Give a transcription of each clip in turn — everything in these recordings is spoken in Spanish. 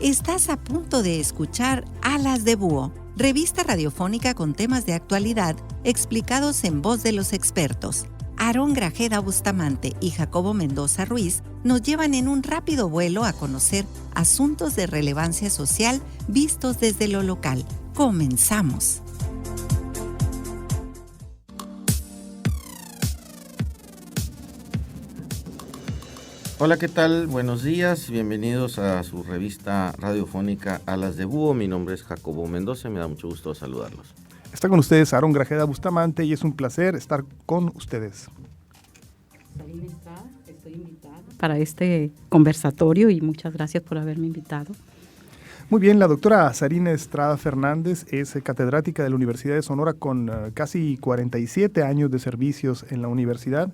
Estás a punto de escuchar Alas de Búho, revista radiofónica con temas de actualidad explicados en voz de los expertos. Aarón Grajeda Bustamante y Jacobo Mendoza Ruiz nos llevan en un rápido vuelo a conocer asuntos de relevancia social vistos desde lo local. Comenzamos. Hola, ¿qué tal? Buenos días, bienvenidos a su revista radiofónica Alas de Búho. Mi nombre es Jacobo Mendoza y me da mucho gusto saludarlos. Está con ustedes Aarón Grajeda Bustamante y es un placer estar con ustedes. Sarina Estrada, estoy invitada para este conversatorio y muchas gracias por haberme invitado. Muy bien, la doctora Sarina Estrada Fernández es catedrática de la Universidad de Sonora con casi 47 años de servicios en la universidad.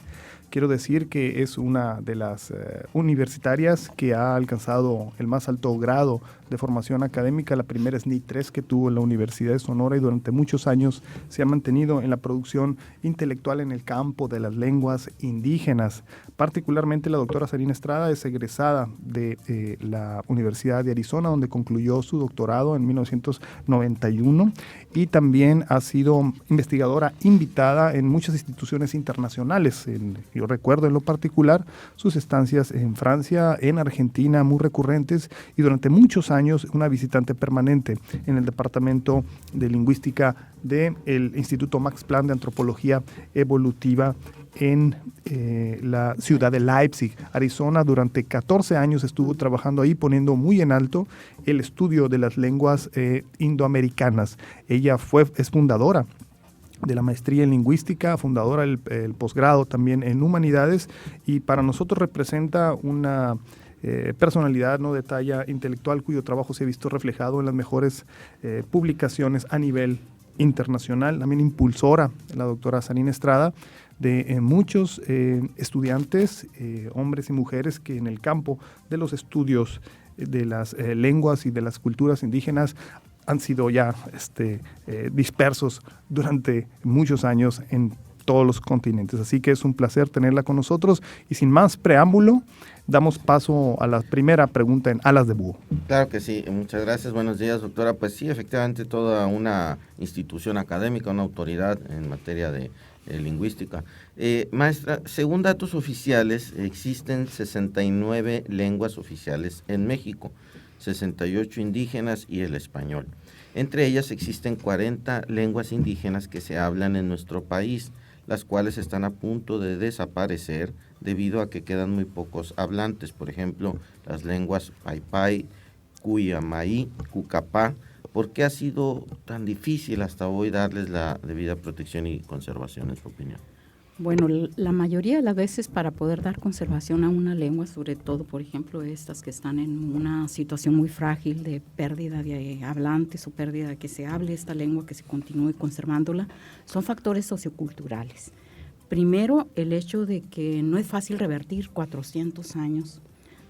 Quiero decir que es una de las universitarias que ha alcanzado el más alto grado de formación académica, la primera SNI 3 que tuvo la Universidad de Sonora, y durante muchos años se ha mantenido en la producción intelectual en el campo de las lenguas indígenas. Particularmente la doctora Sarina Estrada es egresada de la Universidad de Arizona, donde concluyó su doctorado en 1991, y también ha sido investigadora invitada en muchas instituciones internacionales. Yo recuerdo en lo particular sus estancias en Francia, en Argentina, muy recurrentes, y durante muchos años una visitante permanente en el Departamento de Lingüística del Instituto Max Planck de Antropología Evolutiva en la ciudad de Leipzig, Arizona. Durante 14 años estuvo trabajando ahí, poniendo muy en alto el estudio de las lenguas indoamericanas. Ella es fundadora de la maestría en lingüística, fundadora del posgrado también en humanidades, y para nosotros representa una personalidad, ¿no?, de talla intelectual cuyo trabajo se ha visto reflejado en las mejores publicaciones a nivel internacional. También impulsora, la doctora Sarina Estrada, de muchos estudiantes, hombres y mujeres, que en el campo de los estudios de las lenguas y de las culturas indígenas han sido ya dispersos durante muchos años en todos los continentes. Así que es un placer tenerla con nosotros, y sin más preámbulo, damos paso a la primera pregunta en Alas de Búho. Claro que sí, muchas gracias. Buenos días, doctora. Pues sí, efectivamente, toda una institución académica, una autoridad en materia de lingüística. Maestra, según datos oficiales, existen 69 lenguas oficiales en México, 68 indígenas y el español. Entre ellas existen 40 lenguas indígenas que se hablan en nuestro país, las cuales están a punto de desaparecer debido a que quedan muy pocos hablantes. Por ejemplo, las lenguas Paipai, Cuyamaí, Cucapá. ¿Por qué ha sido tan difícil hasta hoy darles la debida protección y conservación, en su opinión? Bueno, la mayoría de las veces para poder dar conservación a una lengua, sobre todo, por ejemplo, estas que están en una situación muy frágil de pérdida de hablantes o pérdida de que se hable esta lengua, que se continúe conservándola, son factores socioculturales. Primero, el hecho de que no es fácil revertir 400 años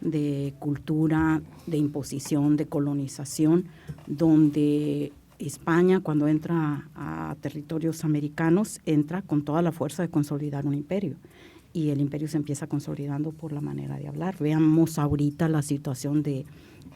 de cultura, de imposición, de colonización, donde España, cuando entra a territorios americanos, entra con toda la fuerza de consolidar un imperio, y el imperio se empieza consolidando por la manera de hablar. Veamos ahorita la situación de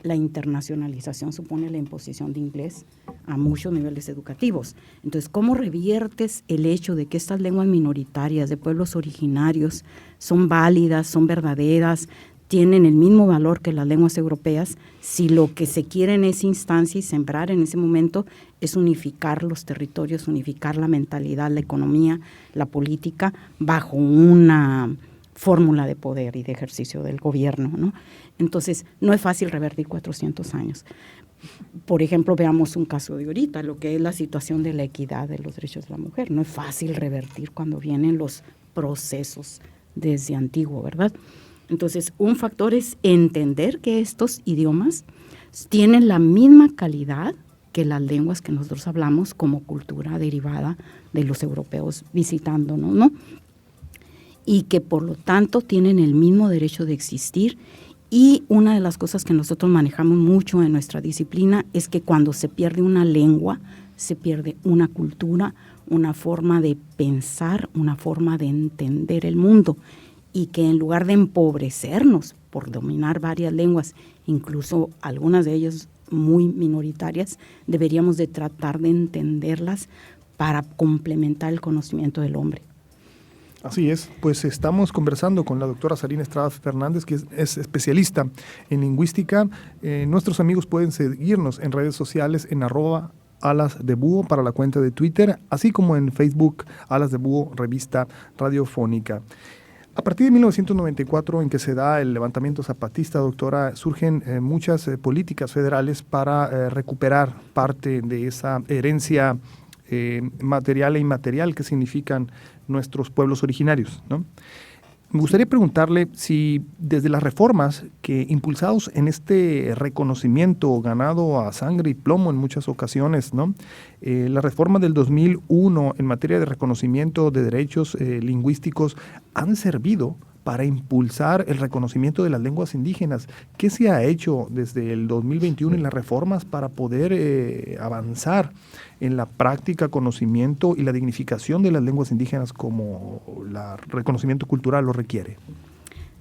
la internacionalización, supone la imposición de inglés a muchos niveles educativos. Entonces, ¿cómo reviertes el hecho de que estas lenguas minoritarias de pueblos originarios son válidas, son verdaderas, tienen el mismo valor que las lenguas europeas, si lo que se quiere en esa instancia y sembrar en ese momento es unificar los territorios, unificar la mentalidad, la economía, la política, bajo una fórmula de poder y de ejercicio del gobierno, ¿no? Entonces, no es fácil revertir 400 años. Por ejemplo, veamos un caso de ahorita, lo que es la situación de la equidad de los derechos de la mujer. No es fácil revertir cuando vienen los procesos desde antiguo, ¿verdad? Entonces, un factor es entender que estos idiomas tienen la misma calidad que las lenguas que nosotros hablamos como cultura derivada de los europeos visitándonos, ¿no? Y que por lo tanto tienen el mismo derecho de existir. Y una de las cosas que nosotros manejamos mucho en nuestra disciplina es que cuando se pierde una lengua, se pierde una cultura, una forma de pensar, una forma de entender el mundo. y que en lugar de empobrecernos por dominar varias lenguas, incluso algunas de ellas muy minoritarias, deberíamos de tratar de entenderlas para complementar el conocimiento del hombre. Así es, pues estamos conversando con la doctora Sarina Estrada Fernández, que es especialista en lingüística. Nuestros amigos pueden seguirnos en redes sociales en @alasdebúho para la cuenta de Twitter, así como en Facebook, Alas de Búho, revista radiofónica. A partir de 1994, en que se da el levantamiento zapatista, doctora, surgen muchas políticas federales para recuperar parte de esa herencia material e inmaterial que significan nuestros pueblos originarios, ¿no? Me gustaría preguntarle si desde las reformas que impulsados en este reconocimiento ganado a sangre y plomo en muchas ocasiones, ¿no? La reforma del 2001 en materia de reconocimiento de derechos lingüísticos han servido para impulsar el reconocimiento de las lenguas indígenas. ¿Qué se ha hecho desde el 2021 en las reformas para poder avanzar en la práctica, conocimiento y la dignificación de las lenguas indígenas como el reconocimiento cultural lo requiere?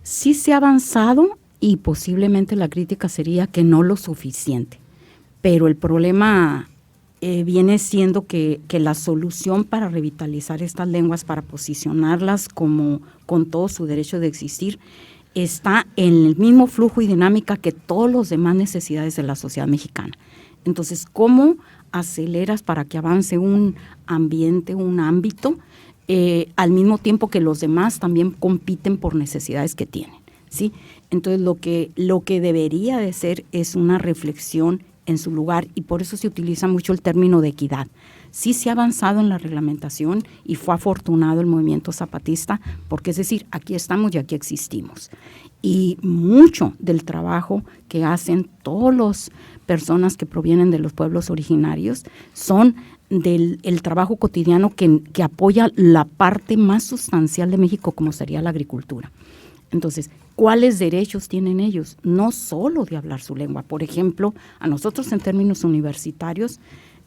Sí se ha avanzado y posiblemente la crítica sería que no lo suficiente, pero el problema viene siendo que la solución para revitalizar estas lenguas, para posicionarlas como con todo su derecho de existir, está en el mismo flujo y dinámica que todas las demás necesidades de la sociedad mexicana. Entonces, ¿cómo aceleras para que avance un ambiente, un ámbito, al mismo tiempo que los demás también compiten por necesidades que tienen, ¿sí? Entonces, lo que debería de ser es una reflexión en su lugar, y por eso se utiliza mucho el término de equidad. Sí se ha avanzado en la reglamentación y fue afortunado el movimiento zapatista, porque es decir, aquí estamos y aquí existimos. Y mucho del trabajo que hacen todas las personas que provienen de los pueblos originarios son del el trabajo cotidiano que apoya la parte más sustancial de México, como sería la agricultura. Entonces, ¿cuáles derechos tienen ellos? No solo de hablar su lengua. Por ejemplo, a nosotros en términos universitarios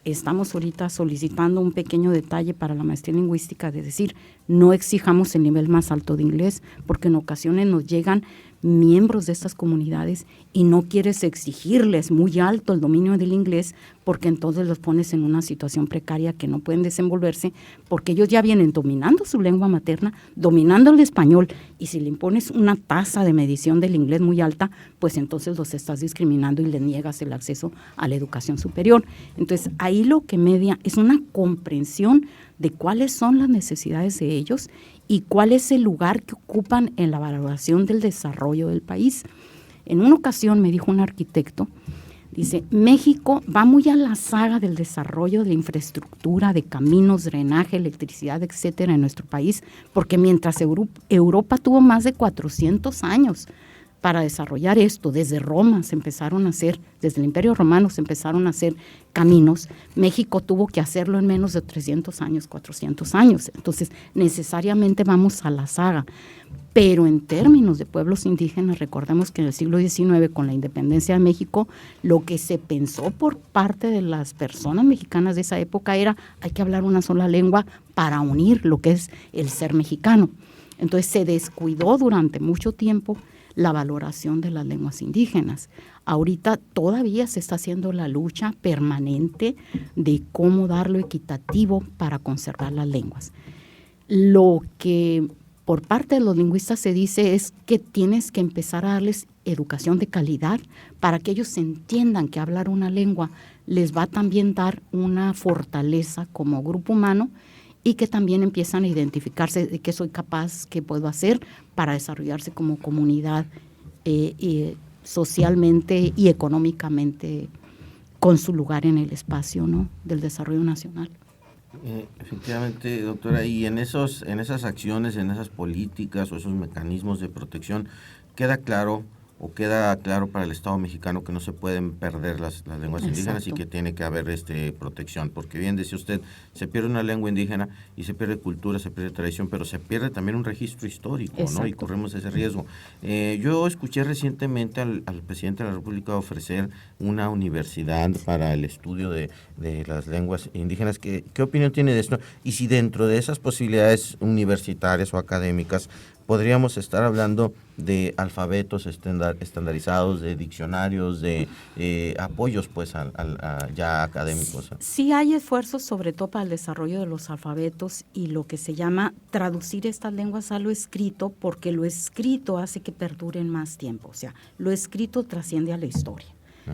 estamos ahorita solicitando un pequeño detalle para la maestría lingüística, de decir, no exijamos el nivel más alto de inglés, porque en ocasiones nos llegan miembros de estas comunidades y no quieres exigirles muy alto el dominio del inglés, porque entonces los pones en una situación precaria que no pueden desenvolverse, porque ellos ya vienen dominando su lengua materna, dominando el español, y si le impones una tasa de medición del inglés muy alta, pues entonces los estás discriminando y le niegas el acceso a la educación superior. Entonces ahí lo que media es una comprensión de cuáles son las necesidades de ellos y cuál es el lugar que ocupan en la valoración del desarrollo del país. En una ocasión me dijo un arquitecto, dice, México va muy a la saga del desarrollo de la infraestructura, de caminos, drenaje, electricidad, etcétera, en nuestro país, porque mientras Europa tuvo más de 400 años para desarrollar esto, desde Roma se empezaron a hacer, desde el Imperio Romano se empezaron a hacer caminos, México tuvo que hacerlo en menos de 300 años, 400 años, entonces necesariamente vamos a la saga. Pero en términos de pueblos indígenas, recordemos que en el siglo XIX, con la independencia de México, lo que se pensó por parte de las personas mexicanas de esa época era, hay que hablar una sola lengua para unir lo que es el ser mexicano. Entonces se descuidó durante mucho tiempo la valoración de las lenguas indígenas. Ahorita todavía se está haciendo la lucha permanente de cómo darlo equitativo para conservar las lenguas. Lo que por parte de los lingüistas se dice es que tienes que empezar a darles educación de calidad para que ellos entiendan que hablar una lengua les va a también dar una fortaleza como grupo humano, y que también empiezan a identificarse de qué soy capaz, qué puedo hacer para desarrollarse como comunidad socialmente y económicamente con su lugar en el espacio, ¿no?, del desarrollo nacional. Efectivamente, doctora, y en esas acciones, en esas políticas o esos mecanismos de protección, queda claro para el Estado mexicano que no se pueden perder las lenguas indígenas y que tiene que haber protección, porque bien decía usted, se pierde una lengua indígena y se pierde cultura, se pierde tradición, pero se pierde también un registro histórico, ¿no? Y corremos ese riesgo. Yo escuché recientemente al presidente de la República ofrecer una universidad para el estudio de las lenguas indígenas. ¿Qué opinión tiene de esto? Y si dentro de esas posibilidades universitarias o académicas podríamos estar hablando de alfabetos estandarizados, de diccionarios, de apoyos pues ya académicos. Sí hay esfuerzos sobre todo para el desarrollo de los alfabetos y lo que se llama traducir estas lenguas a lo escrito, porque lo escrito hace que perduren más tiempo, o sea, lo escrito trasciende a la historia.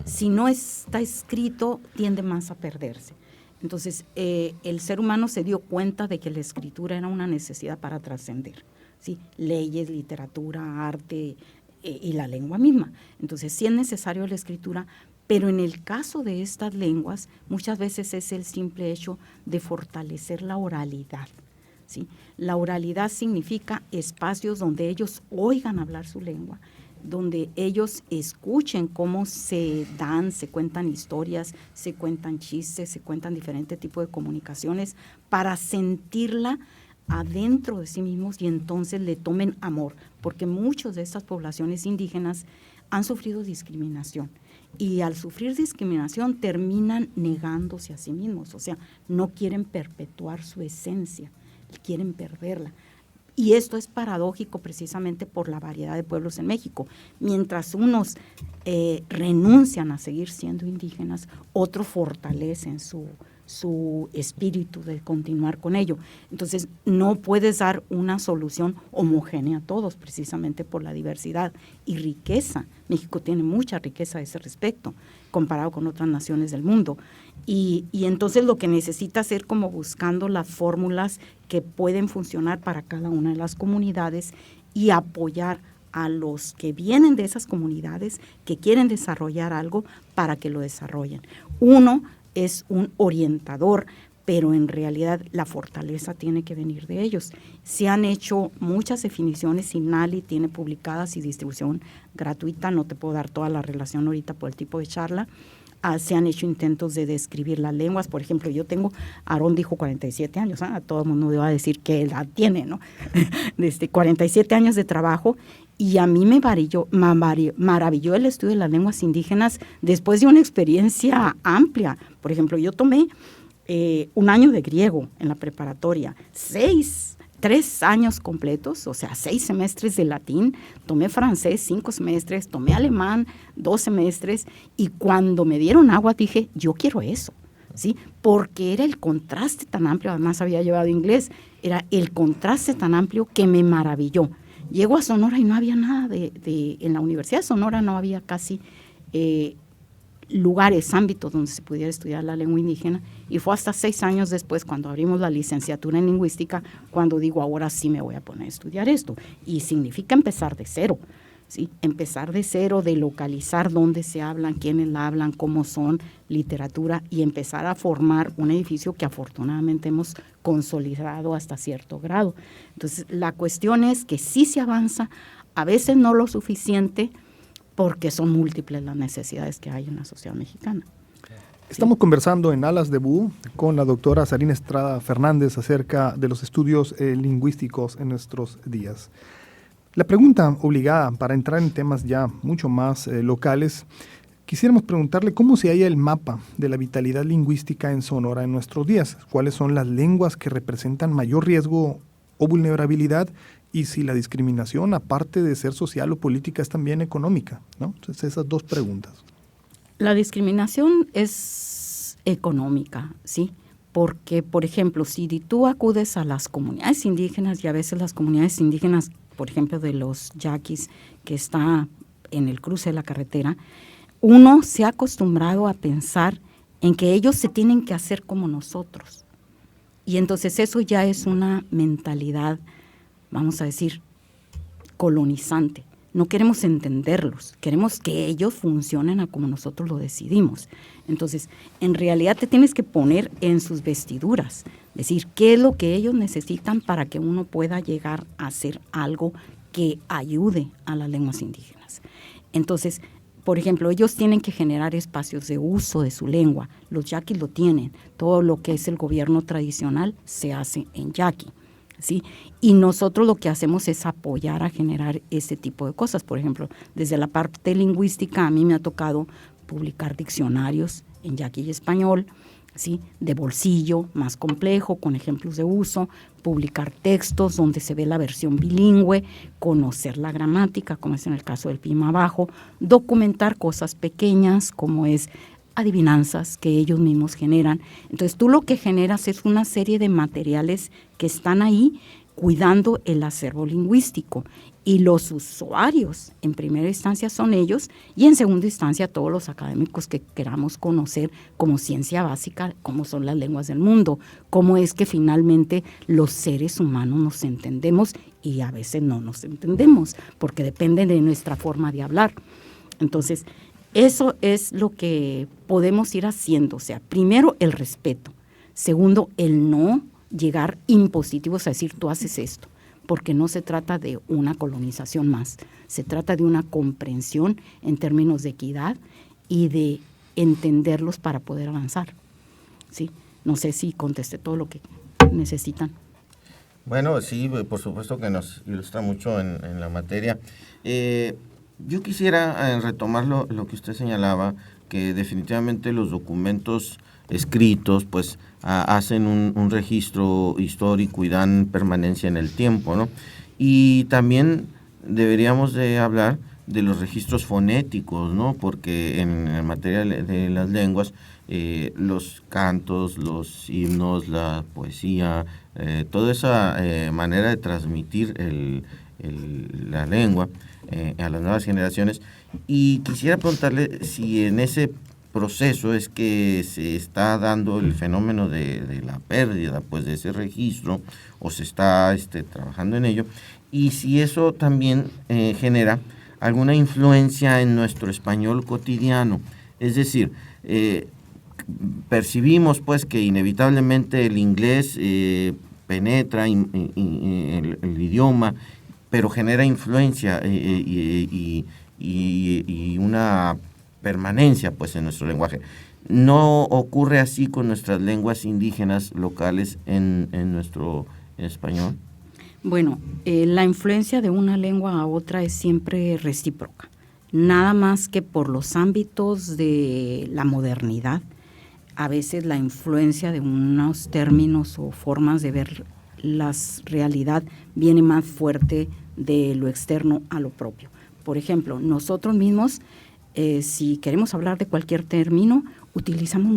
Si no está escrito, tiende más a perderse. Entonces, el ser humano se dio cuenta de que la escritura era una necesidad para trascender, ¿sí? Leyes, literatura, arte y la lengua misma. Entonces, sí es necesario la escritura, pero en el caso de estas lenguas, muchas veces es el simple hecho de fortalecer la oralidad, ¿sí? La oralidad significa espacios donde ellos oigan hablar su lengua, donde ellos escuchen cómo se cuentan historias, se cuentan chistes, se cuentan diferentes tipos de comunicaciones para sentirla adentro de sí mismos y entonces le tomen amor, porque muchas de estas poblaciones indígenas han sufrido discriminación y al sufrir discriminación terminan negándose a sí mismos, o sea, no quieren perpetuar su esencia, quieren perderla. Y esto es paradójico precisamente por la variedad de pueblos en México. Mientras unos renuncian a seguir siendo indígenas, otros fortalecen su espíritu de continuar con ello. Entonces, no puedes dar una solución homogénea a todos, precisamente por la diversidad y riqueza. México tiene mucha riqueza a ese respecto, comparado con otras naciones del mundo. Y entonces lo que necesita hacer como buscando las fórmulas que pueden funcionar para cada una de las comunidades y apoyar a los que vienen de esas comunidades que quieren desarrollar algo para que lo desarrollen. Uno es un orientador, pero en realidad la fortaleza tiene que venir de ellos. Se han hecho muchas definiciones, INALI tiene publicadas y distribución gratuita, no te puedo dar toda la relación ahorita por el tipo de charla. Se han hecho intentos de describir las lenguas, por ejemplo, Aarón dijo 47 años, todo el mundo va a decir qué edad tiene, ¿no? 47 años de trabajo, y a mí me maravilló el estudio de las lenguas indígenas después de una experiencia amplia. Por ejemplo, yo tomé 1 año de griego en la preparatoria, 3 años completos, o sea, 6 semestres de latín, tomé francés 5 semestres, tomé alemán 2 semestres, y cuando me dieron agua dije, yo quiero eso, ¿sí? Porque era el contraste tan amplio, además había llevado inglés, era el contraste tan amplio que me maravilló. Llego a Sonora y no había nada en la Universidad de Sonora no había casi lugares, ámbitos donde se pudiera estudiar la lengua indígena, y fue hasta 6 años después, cuando abrimos la licenciatura en lingüística, cuando digo, ahora sí me voy a poner a estudiar esto, y significa empezar de cero, ¿sí? Empezar de cero, de localizar dónde se hablan, quiénes la hablan, cómo son, literatura, y empezar a formar un edificio que afortunadamente hemos consolidado hasta cierto grado. Entonces, la cuestión es que sí se avanza, a veces no lo suficiente, porque son múltiples las necesidades que hay en la sociedad mexicana. Estamos conversando en Alas de Búho con la doctora Sarina Estrada Fernández acerca de los estudios lingüísticos en nuestros días. La pregunta obligada para entrar en temas ya mucho más locales, quisiéramos preguntarle cómo se halla el mapa de la vitalidad lingüística en Sonora en nuestros días. ¿Cuáles son las lenguas que representan mayor riesgo o vulnerabilidad? Y si la discriminación, aparte de ser social o política, es también económica, ¿no? Entonces, esas 2 preguntas. La discriminación es económica, ¿sí? Porque, por ejemplo, si tú acudes a las comunidades indígenas, y a veces las comunidades indígenas, por ejemplo, de los yaquis, que está en el cruce de la carretera, uno se ha acostumbrado a pensar en que ellos se tienen que hacer como nosotros. Y entonces eso ya es una mentalidad, vamos a decir, colonizante. No queremos entenderlos, queremos que ellos funcionen a como nosotros lo decidimos. Entonces, en realidad te tienes que poner en sus vestiduras, decir qué es lo que ellos necesitan para que uno pueda llegar a hacer algo que ayude a las lenguas indígenas. Entonces, por ejemplo, ellos tienen que generar espacios de uso de su lengua. Los yaquis lo tienen. Todo lo que es el gobierno tradicional se hace en yaqui, ¿sí? Y nosotros lo que hacemos es apoyar a generar ese tipo de cosas. Por ejemplo, desde la parte lingüística a mí me ha tocado publicar diccionarios en yaqui y español, ¿sí? De bolsillo, más complejo, con ejemplos de uso, publicar textos donde se ve la versión bilingüe, conocer la gramática, como es en el caso del Pima Bajo, documentar cosas pequeñas, como es adivinanzas que ellos mismos generan. Entonces tú lo que generas es una serie de materiales que están ahí cuidando el acervo lingüístico, y los usuarios en primera instancia son ellos, y en segunda instancia todos los académicos que queramos conocer como ciencia básica cómo son las lenguas del mundo, cómo es que finalmente los seres humanos nos entendemos y a veces no nos entendemos, porque depende de nuestra forma de hablar. Entonces, eso es lo que podemos ir haciendo, o sea, primero el respeto, segundo el no llegar impositivos a decir tú haces esto, porque no se trata de una colonización más, se trata de una comprensión en términos de equidad y de entenderlos para poder avanzar. ¿Sí? No sé si contesté todo lo que necesitan. Bueno, sí, por supuesto que nos ilustra mucho en la materia. Yo quisiera retomar lo que usted señalaba, que definitivamente los documentos escritos pues hacen un registro histórico y dan permanencia en el tiempo, ¿no? Y también deberíamos de hablar de los registros fonéticos, ¿no? Porque en materia de las lenguas, los cantos, los himnos, la poesía, toda esa manera de transmitir la lengua a las nuevas generaciones. Y quisiera preguntarle si en ese proceso es que se está dando el fenómeno de la pérdida pues de ese registro, o se está trabajando en ello, y si eso también genera alguna influencia en nuestro español cotidiano. Es decir, percibimos pues que inevitablemente el inglés penetra el idioma, pero genera influencia y una permanencia pues en nuestro lenguaje. ¿No ocurre así con nuestras lenguas indígenas locales en nuestro español? Bueno, la influencia de una lengua a otra es siempre recíproca, nada más que por los ámbitos de la modernidad. A veces la influencia de unos términos o formas de ver la realidad viene más fuerte de lo externo a lo propio. Por ejemplo, nosotros mismos, si queremos hablar de cualquier término, utilizamos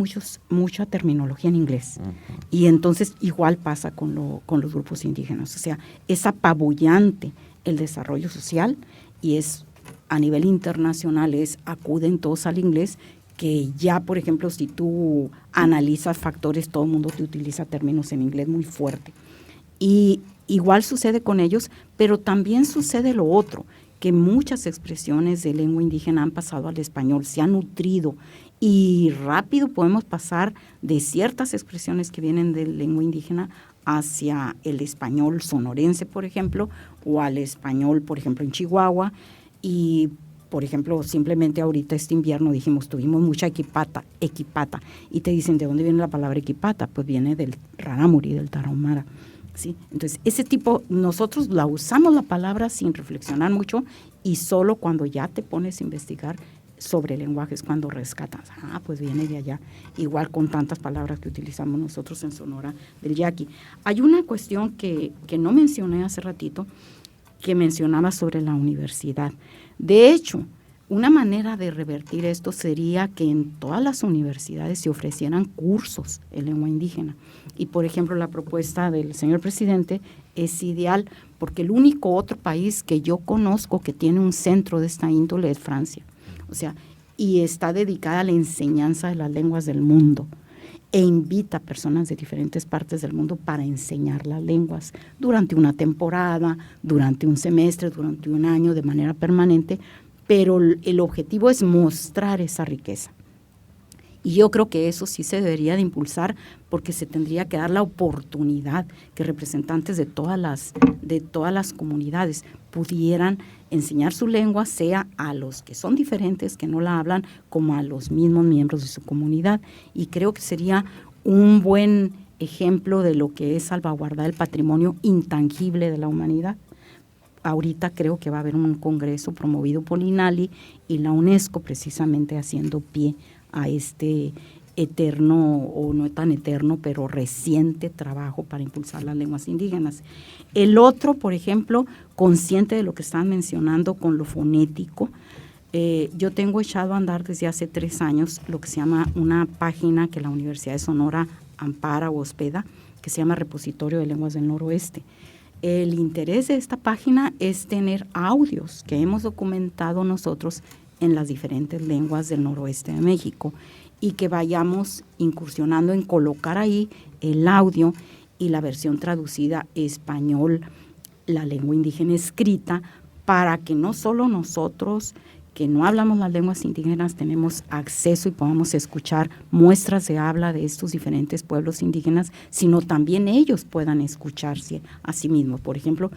mucha terminología en inglés. Uh-huh. Y entonces igual pasa con los grupos indígenas. O sea, es apabullante el desarrollo social y es a nivel internacional, acuden todos al inglés, que ya, por ejemplo, si tú analizas factores, todo el mundo te utiliza términos en inglés muy fuerte. Y igual sucede con ellos, pero también sucede lo otro, que muchas expresiones de lengua indígena han pasado al español, se han nutrido, y rápido podemos pasar de ciertas expresiones que vienen de lengua indígena hacia el español sonorense, por ejemplo, o al español, por ejemplo, en Chihuahua. Y, por ejemplo, simplemente ahorita este invierno tuvimos mucha equipata, y te dicen, ¿de dónde viene la palabra equipata? Pues viene del rarámuri, del tarahumara. ¿Sí? Entonces, ese tipo, nosotros la usamos la palabra sin reflexionar mucho, y solo cuando ya te pones a investigar sobre lenguajes, cuando rescatas, pues viene de allá, igual con tantas palabras que utilizamos nosotros en Sonora del yaqui. Hay una cuestión que no mencioné hace ratito, que mencionaba sobre la universidad. De hecho, una manera de revertir esto sería que en todas las universidades se ofrecieran cursos en lengua indígena. Y, por ejemplo, la propuesta del señor presidente es ideal, porque el único otro país que yo conozco que tiene un centro de esta índole es Francia. O sea, y está dedicada a la enseñanza de las lenguas del mundo, e invita a personas de diferentes partes del mundo para enseñar las lenguas durante una temporada, durante un semestre, durante un año, de manera permanente, pero el objetivo es mostrar esa riqueza. Y yo creo que eso sí se debería de impulsar, porque se tendría que dar la oportunidad que representantes de todas las comunidades pudieran enseñar su lengua, sea a los que son diferentes, que no la hablan, como a los mismos miembros de su comunidad. Y creo que sería un buen ejemplo de lo que es salvaguardar el patrimonio intangible de la humanidad. Ahorita creo que va a haber un congreso promovido por INALI y la UNESCO, precisamente haciendo pie a este eterno, o no tan eterno, pero reciente trabajo para impulsar las lenguas indígenas. El otro, por ejemplo, consciente de lo que están mencionando con lo fonético, yo tengo echado a andar desde hace 3 años lo que se llama una página que la Universidad de Sonora ampara o hospeda, que se llama Repositorio de Lenguas del Noroeste. El interés de esta página es tener audios que hemos documentado nosotros en las diferentes lenguas del noroeste de México y que vayamos incursionando en colocar ahí el audio y la versión traducida español, la lengua indígena escrita, para que no solo nosotros que no hablamos las lenguas indígenas tenemos acceso y podamos escuchar muestras de habla de estos diferentes pueblos indígenas, sino también ellos puedan escucharse a sí mismos. Por ejemplo,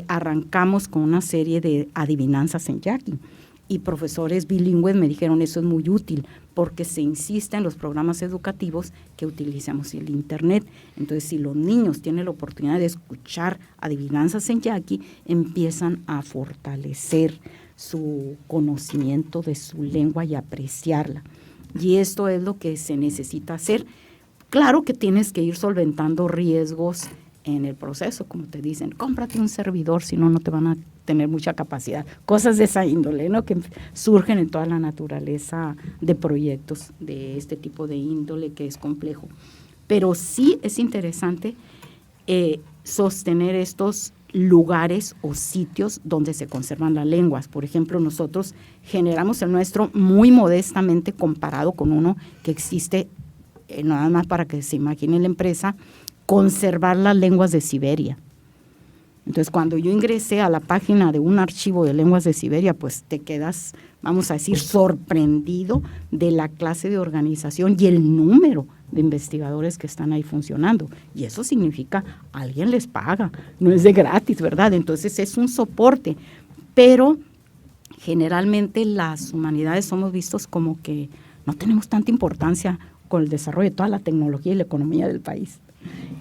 arrancamos con una serie de adivinanzas en yaqui y profesores bilingües me dijeron eso es muy útil porque se insiste en los programas educativos que utilicemos el internet. Entonces, si los niños tienen la oportunidad de escuchar adivinanzas en yaqui, empiezan a fortalecer su conocimiento de su lengua y apreciarla. Y esto es lo que se necesita hacer. Claro que tienes que ir solventando riesgos en el proceso, como te dicen, cómprate un servidor, si no, no te van a tener mucha capacidad. Cosas de esa índole, ¿no?, que surgen en toda la naturaleza de proyectos de este tipo de índole que es complejo. Pero sí es interesante sostener estos lugares o sitios donde se conservan las lenguas. Por ejemplo, nosotros generamos el nuestro muy modestamente comparado con uno que existe, nada más para que se imagine la empresa, conservar las lenguas de Siberia. Entonces, cuando yo ingresé a la página de un archivo de lenguas de Siberia, pues te quedas, vamos a decir, sorprendido de la clase de organización y el número de investigadores que están ahí funcionando. Y eso significa, alguien les paga, no es de gratis, ¿verdad? Entonces, es un soporte. Pero, generalmente, las humanidades somos vistos como que no tenemos tanta importancia con el desarrollo de toda la tecnología y la economía del país.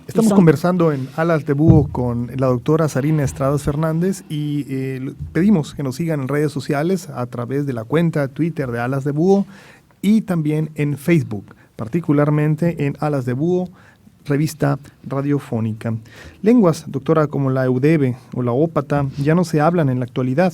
Estamos conversando en Alas de Búho con la doctora Sarina Estradas Fernández y pedimos que nos sigan en redes sociales a través de la cuenta Twitter de Alas de Búho y también en Facebook, particularmente en Alas de Búho, revista radiofónica. Lenguas, doctora, como la eudebe o la ópata ya no se hablan en la actualidad.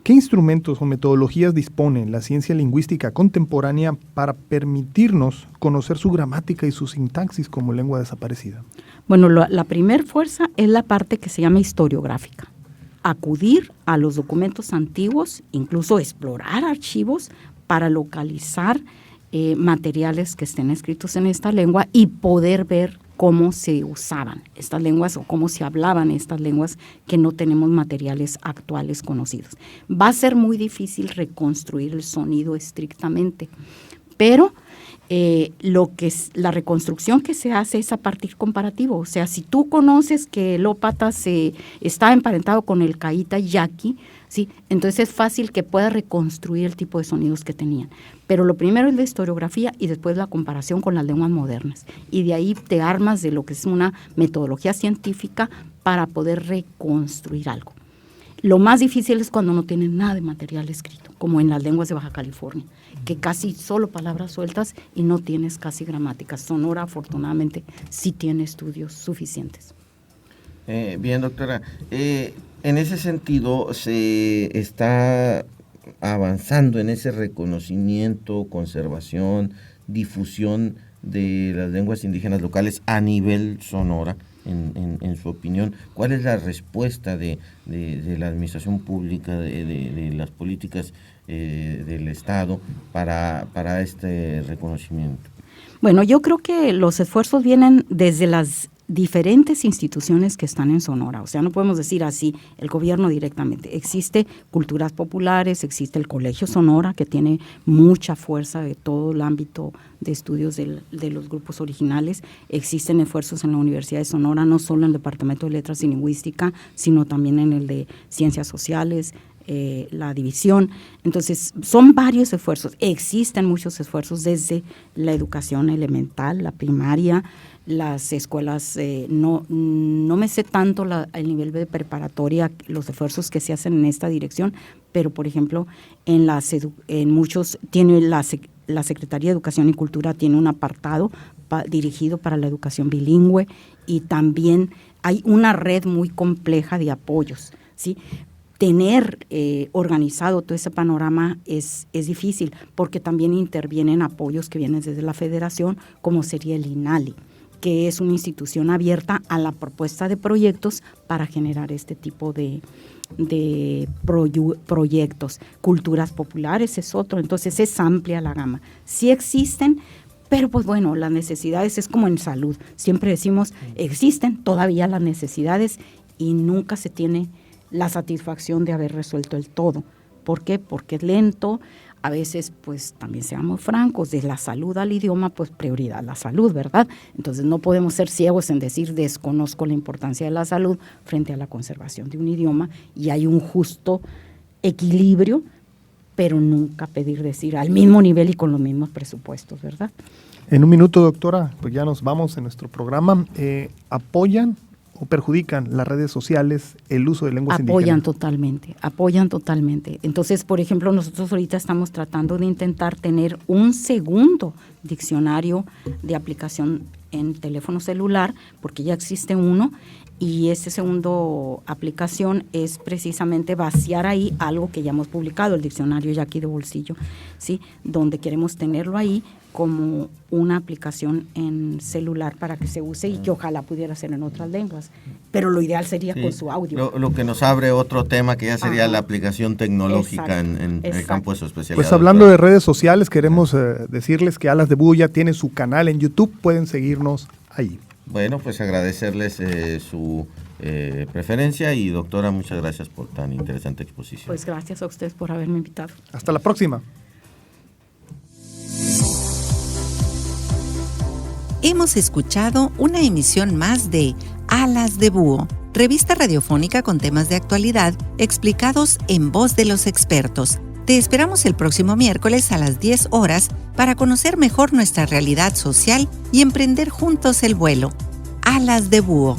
¿Qué instrumentos o metodologías dispone la ciencia lingüística contemporánea para permitirnos conocer su gramática y su sintaxis como lengua desaparecida? Bueno, la primer fuerza es la parte que se llama historiográfica. Acudir a los documentos antiguos, incluso explorar archivos para localizar materiales que estén escritos en esta lengua y poder ver cómo se usaban estas lenguas o cómo se hablaban estas lenguas que no tenemos materiales actuales conocidos. Va a ser muy difícil reconstruir el sonido estrictamente, pero la reconstrucción que se hace es a partir comparativo. O sea, si tú conoces que el ópata está emparentado con el caíta yaqui, ¿sí?, entonces es fácil que puedas reconstruir el tipo de sonidos que tenían. Pero lo primero es la historiografía y después la comparación con las lenguas modernas. Y de ahí te armas de lo que es una metodología científica para poder reconstruir algo. Lo más difícil es cuando no tienen nada de material escrito, como en las lenguas de Baja California, que casi solo palabras sueltas y no tienes casi gramática. Sonora, afortunadamente, sí tiene estudios suficientes. Bien, doctora. En ese sentido, se está avanzando en ese reconocimiento, conservación, difusión de las lenguas indígenas locales a nivel Sonora. En su opinión, ¿cuál es la respuesta de la administración pública, de las políticas del Estado para este reconocimiento? Bueno, yo creo que los esfuerzos vienen desde las diferentes instituciones que están en Sonora. O sea, no podemos decir así el gobierno directamente. Existe culturas populares, existe el Colegio Sonora, que tiene mucha fuerza de todo el ámbito de estudios de los grupos originales. Existen esfuerzos en la Universidad de Sonora, no solo en el Departamento de Letras y Lingüística, sino también en el de Ciencias Sociales, la división. Entonces, son varios esfuerzos. Existen muchos esfuerzos desde la educación elemental, la primaria, las escuelas, no me sé tanto el nivel de preparatoria, los esfuerzos que se hacen en esta dirección, pero por ejemplo, en muchos tiene la Secretaría de Educación y Cultura tiene un apartado dirigido para la educación bilingüe, y también hay una red muy compleja de apoyos, ¿sí? Tener organizado todo ese panorama es difícil, porque también intervienen apoyos que vienen desde la federación, como sería el INALI, que es una institución abierta a la propuesta de proyectos para generar este tipo de proyectos. Culturas populares es otro, entonces es amplia la gama. Sí existen, pero pues bueno, las necesidades es como en salud. Siempre decimos, existen todavía las necesidades y nunca se tiene la satisfacción de haber resuelto el todo. ¿Por qué? Porque es lento. A veces, pues también seamos francos, de la salud al idioma, pues prioridad la salud, ¿verdad? Entonces no podemos ser ciegos en decir desconozco la importancia de la salud frente a la conservación de un idioma, y hay un justo equilibrio, pero nunca decir al mismo nivel y con los mismos presupuestos, ¿verdad? En un minuto, doctora, pues ya nos vamos en nuestro programa. ¿Apoyan o perjudican las redes sociales el uso de lenguas indígenas? Apoyan totalmente. Entonces, por ejemplo, nosotros ahorita estamos tratando de intentar tener un segundo diccionario de aplicación en teléfono celular, porque ya existe uno, y esta segunda aplicación es precisamente vaciar ahí algo que ya hemos publicado, el diccionario ya aquí de bolsillo, ¿sí? Donde queremos tenerlo ahí como una aplicación en celular para que se use y que ojalá pudiera ser en otras lenguas, pero lo ideal sería con su audio. Lo que nos abre otro tema que ya sería la aplicación tecnológica en el campo de su especialidad. Pues hablando de redes sociales, queremos decirles que Alas de Búho ya tiene su canal en YouTube, pueden seguirnos ahí. Bueno, pues agradecerles su preferencia, y doctora, muchas gracias por tan interesante exposición. Pues gracias a ustedes por haberme invitado. Hasta la próxima. Hemos escuchado una emisión más de Alas de Búho, revista radiofónica con temas de actualidad explicados en voz de los expertos. Te esperamos el próximo miércoles a las 10 horas para conocer mejor nuestra realidad social y emprender juntos el vuelo. Alas de Búho.